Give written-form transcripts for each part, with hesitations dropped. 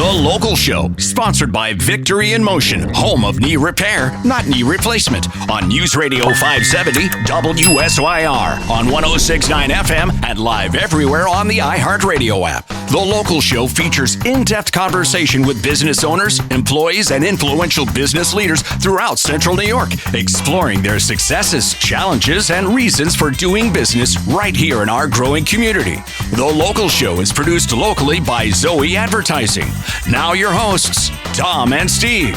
The Local Show, sponsored by Victory in Motion, home of knee repair, not knee replacement, on News Radio 570 WSYR, on 106.9 FM, and live everywhere on the iHeartRadio app. The Local Show features in-depth conversation with business owners, employees, and influential business leaders throughout Central New York, exploring their successes, challenges, and reasons for doing business right here in our growing community. The Local Show is produced locally by Zoe Advertising. Now your hosts, Tom and Steve.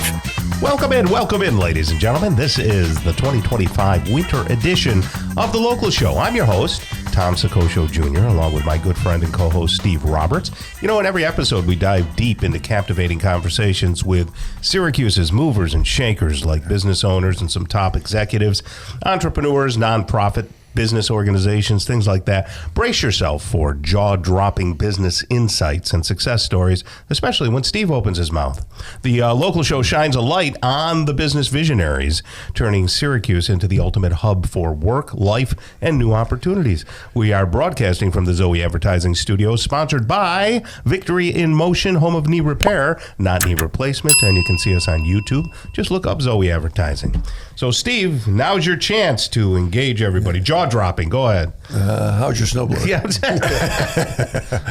Welcome in, ladies and gentlemen. This is the 2025 winter edition of The Local Show. I'm your host, Tom Soccocio Jr., along with my good friend and co-host, Steve Roberts. You know, in every episode, we dive deep into captivating conversations with Syracuse's movers and shakers, like business owners and some top executives, entrepreneurs, nonprofit business organizations, things like that. Brace yourself for jaw-dropping business insights and success stories, especially when Steve opens his mouth. The Local Show shines a light on the business visionaries, turning Syracuse into the ultimate hub for work, life, and new opportunities. We are broadcasting from the Zoe Advertising Studios, sponsored by Victory in Motion, home of knee repair, not knee replacement, and you can see us on YouTube. Just look up Zoe Advertising. So, Steve, now's your chance to engage everybody. Jaw-dropping. Go ahead. How's your snowboard? Yeah,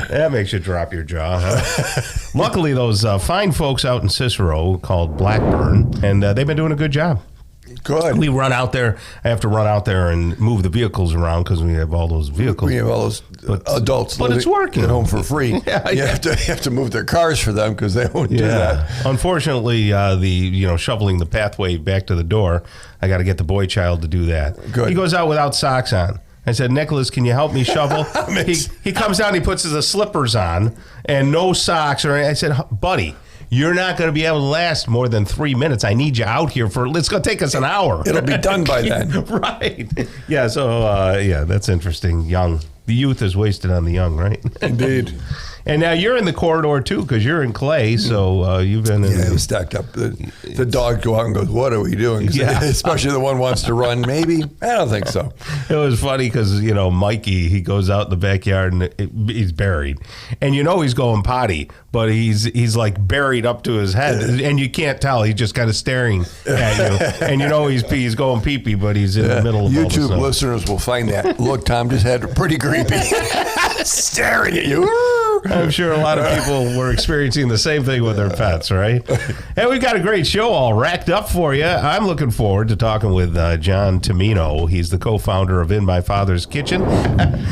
that makes you drop your jaw, huh? Luckily, those fine folks out in Cicero called Blackburn, and they've been doing a good job. Good. We run out there. I have to run out there and move the vehicles around because we have all those vehicles. We have all those adults, but it's working at home for free. Yeah, you have to move their cars for them because they won't do that. Unfortunately, shoveling the pathway back to the door, I got to get the boy child to do that. Good. He goes out without socks on. I said, Nicholas, can you help me shovel? he comes down, he puts his slippers on and no socks. I said, buddy, you're not going to be able to last more than 3 minutes. I need you out here it's going to take us an hour. It'll be done by then. Right. Yeah, so, that's interesting. Young. The youth is wasted on the young, right? Indeed. And now you're in the corridor, too, because you're in Clay, so you've been in... Yeah, stacked up. The dog go out and goes, what are we doing? Yeah. Especially the one wants to run, maybe. I don't think so. It was funny because, Mikey, he goes out in the backyard and he's buried. And he's going potty, but he's like buried up to his head. And you can't tell. He's just kind of staring at you. And he's going pee-pee, but he's in the middle of all the YouTube stuff. listeners will find that. Look, Tom just had it pretty creepy. Staring at you. I'm sure a lot of people were experiencing the same thing with their pets, right? And we've got a great show all racked up for you. I'm looking forward to talking with John Tumino. He's the co-founder of In My Father's Kitchen.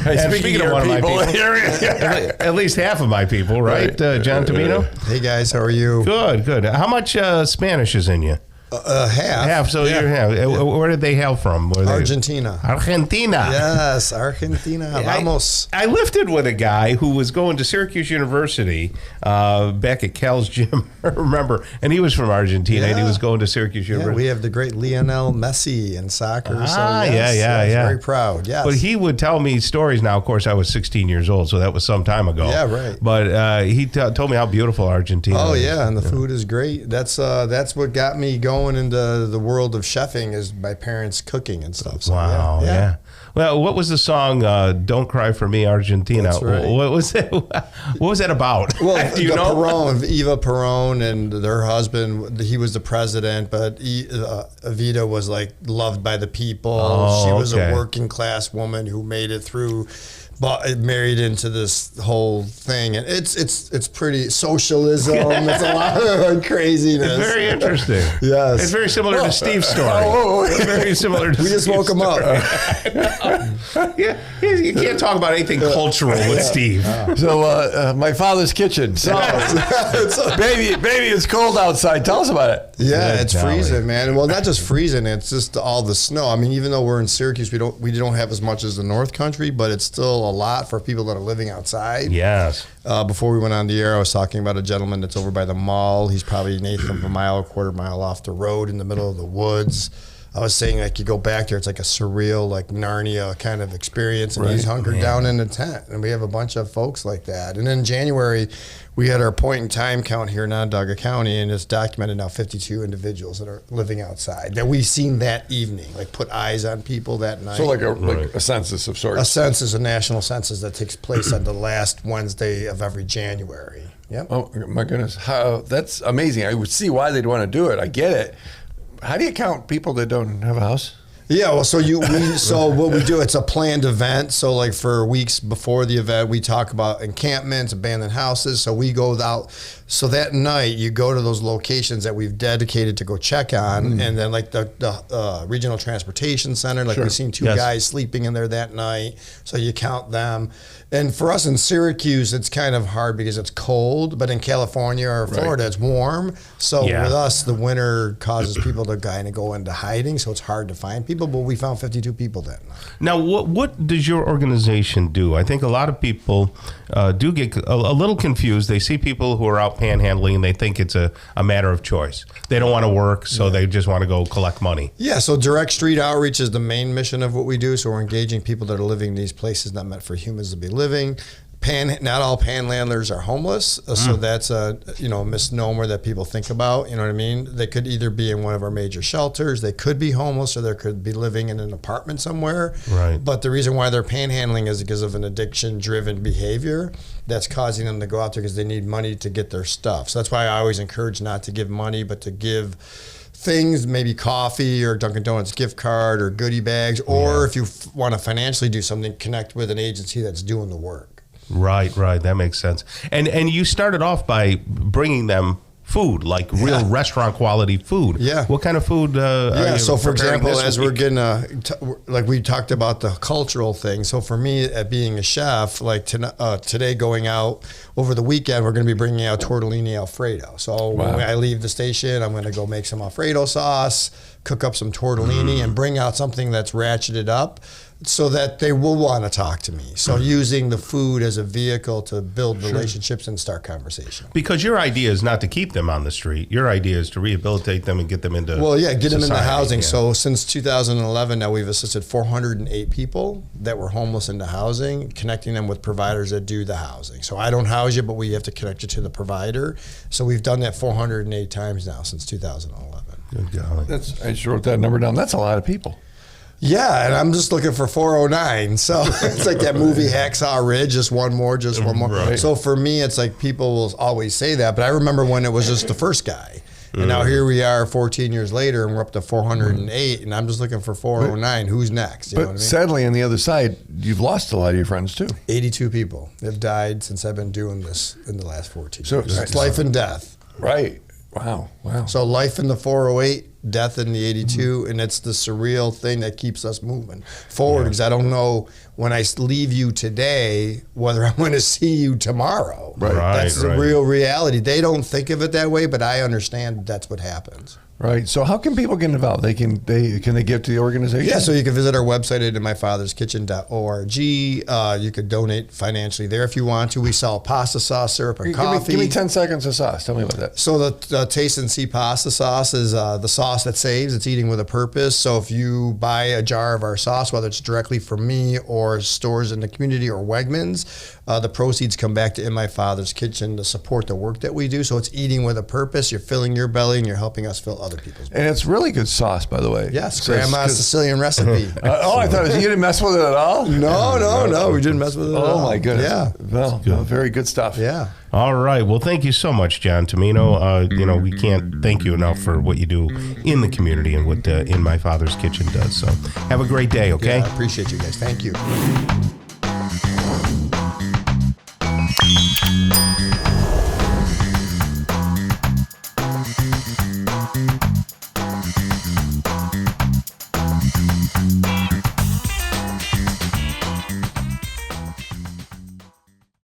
Hey, speaking of one of my people, at least half of my people, right? John Tumino? Hey, guys. How are you? Good. How much Spanish is in you? Half. So you're half. Where did they hail from? Argentina. Yes, Argentina. Vamos. I lifted with a guy who was going to Syracuse University back at Cal's gym, I remember, and he was from Argentina, and he was going to Syracuse University. We have the great Lionel Messi in soccer. Very proud, yes. But he would tell me stories. Now, of course, I was 16 years old, so that was some time ago. Yeah, right. But he told me how beautiful Argentina is. Oh, yeah, and the food is great. That's what got me going into the world of chefing is my parents cooking and stuff. So, wow, yeah. Well, what was the song "Don't Cry for Me, Argentina"? That's right. What was it? What was that about? Well, Eva Perón and her husband, he was the president, but Evita was like loved by the people. She was a working class woman who made it through. But married into this whole thing, and it's pretty socialism. It's a lot of craziness. It's very interesting. Yes, it's very similar to Steve's story. It's very similar to. We just woke him up. Yeah, you can't talk about anything cultural with Steve. So my father's kitchen. So baby, it's cold outside. Tell us about it. Yeah, it's freezing, man. Well, not just freezing; it's just all the snow. I mean, even though we're in Syracuse, we don't have as much as the North Country, but it's still a lot for people that are living outside. Yes. Before we went on the air, I was talking about a gentleman that's over by the mall. He's probably an eighth of a mile, a quarter mile off the road in the middle of the woods. I was saying, like, you go back there, it's like a surreal, like Narnia kind of experience, and he's hunkered down in a tent, and we have a bunch of folks like that. And in January, we had our point in time count here in Onondaga County, and it's documented now 52 individuals that are living outside that we've seen that evening, like put eyes on people that night. So like a census of sorts. A census, a national census that takes place on the last Wednesday of every January. Yep. Oh my goodness, that's amazing. I would see why they'd want to do it. I get it. How do you count people that don't have a house? Yeah, well, so what we do, it's a planned event. So like for weeks before the event, we talk about encampments, abandoned houses. So we go out. So that night, you go to those locations that we've dedicated to go check on, and then like the regional transportation center, like we've seen two guys sleeping in there that night. So you count them. And for us in Syracuse, it's kind of hard because it's cold, but in California or Florida, it's warm. So with us, the winter causes people to kind of go into hiding, so it's hard to find people, but we found 52 people that night. Now, what does your organization do? I think a lot of people do get a little confused. They see people who are out panhandling, and they think it's a matter of choice. They don't want to work, so they just want to go collect money. Yeah, so direct street outreach is the main mission of what we do. So we're engaging people that are living in these places not meant for humans to be living. Not all panhandlers are homeless, so that's a misnomer that people think about. You know what I mean? They could either be in one of our major shelters, they could be homeless, or they could be living in an apartment somewhere. Right. But the reason why they're panhandling is because of an addiction-driven behavior that's causing them to go out there because they need money to get their stuff. So that's why I always encourage not to give money, but to give things, maybe coffee or Dunkin' Donuts gift card or goodie bags, or if you want to financially do something, connect with an agency that's doing the work. Right. That makes sense. And you started off by bringing them food, like real restaurant quality food. Yeah. What kind of food are you so for example, as week? we're getting like we talked about the cultural thing. So for me, being a chef, like today going out over the weekend, we're going to be bringing out tortellini Alfredo. So when I leave the station, I'm going to go make some Alfredo sauce, cook up some tortellini, and bring out something that's ratcheted up, so that they will want to talk to me. So using the food as a vehicle to build relationships and start conversation. Because your idea is not to keep them on the street. Your idea is to rehabilitate them and get them into get them into housing. Yeah. So since 2011, now we've assisted 408 people that were homeless into housing, connecting them with providers that do the housing. So I don't house you, but we have to connect you to the provider. So we've done that 408 times now since 2011. Good golly. I just wrote that number down. That's a lot of people. Yeah, and I'm just looking for 409. So it's like that movie Hacksaw Ridge, just one more. Right. So for me, it's like people will always say that, but I remember when it was just the first guy. And now here we are 14 years later, and we're up to 408, and I'm just looking for 409. Who's next? You know what I mean? Sadly, on the other side, you've lost a lot of your friends, too. 82 people have died since I've been doing this in the last 14 years. It's life and death. Right. Wow. So life in the 408, death in the 82, and it's the surreal thing that keeps us moving forward, because I don't know when I leave you today whether I'm going to see you tomorrow. Right. That's the real reality. They don't think of it that way, but I understand that's what happens. Right. So how can people get involved? Can they give to the organization? Yeah, so you can visit our website at myfatherskitchen.org. You could donate financially there if you want to. We sell pasta sauce, syrup, and coffee. Give me 10 seconds of sauce. Tell me about that. So the Taste and See pasta sauce is the sauce that saves. It's eating with a purpose. So if you buy a jar of our sauce, whether it's directly from me or stores in the community or Wegmans, the proceeds come back to In My Father's Kitchen to support the work that we do. So it's eating with a purpose. You're filling your belly and you're helping us fill other people's bellies. And it's really good sauce, by the way. Yes, Grandma's Sicilian recipe. I thought you didn't mess with it at all? No, we didn't mess with it at all. Oh, my goodness. Yeah. Well, very good stuff. Yeah. All right. Well, thank you so much, John Tumino. We can't thank you enough for what you do in the community and what In My Father's Kitchen does. So have a great day, okay? Yeah, I appreciate you guys. Thank you.